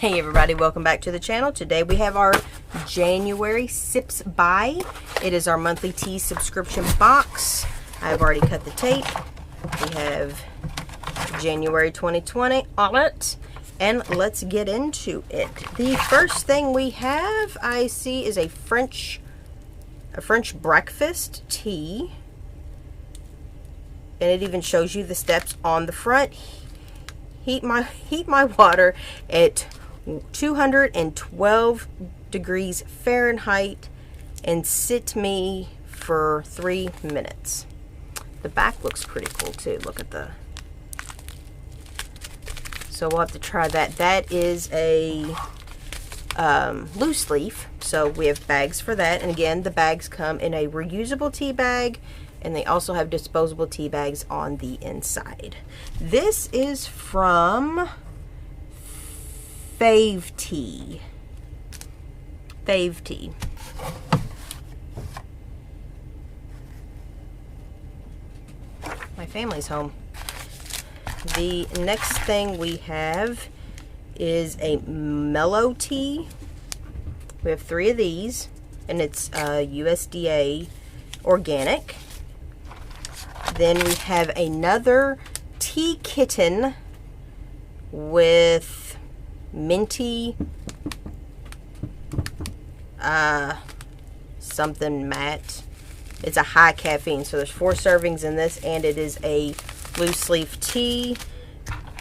Hey everybody, welcome back to the channel. Today we have our January SIPs By. It is our monthly tea subscription box. I've already cut the tape. We have January 2020 on it. And let's get into it. The first thing we have, I see, is a French breakfast tea. And it even shows you the steps on the front. Heat my water at 212 degrees Fahrenheit and sit me for 3 minutes. The back looks pretty cool too. Look at the... So we'll have to try that. That is a loose leaf. So we have bags for that. And again, the bags come in a reusable tea bag. And they also have disposable tea bags on the inside. This is from Fave Tea. Fave Tea. My family's home. The next thing we have is a mellow tea. We have 3 of these, and it's USDA organic. Then we have another tea kitten with minty something matte. It's a high caffeine, so there's 4 servings in this, and it is a loose leaf tea.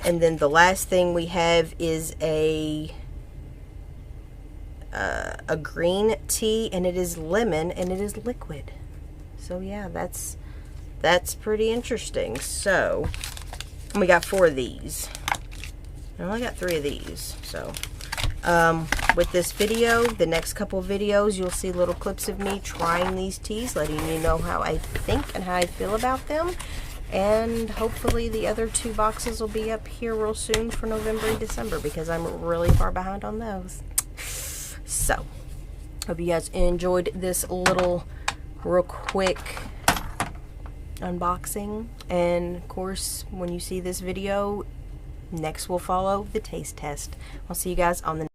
And then the last thing we have is a green tea, and it is lemon, and it is liquid. So yeah, that's pretty interesting. So we got 4 of these. I only got 3 of these. So with this video, the next couple of videos, you'll see little clips of me trying these teas, letting you know how I think and how I feel about them. And hopefully the other 2 boxes will be up here real soon for November and December, because I'm really far behind on those. So hope you guys enjoyed this little real quick unboxing. And of course, when you see this video, next will follow the taste test. I'll see you guys on the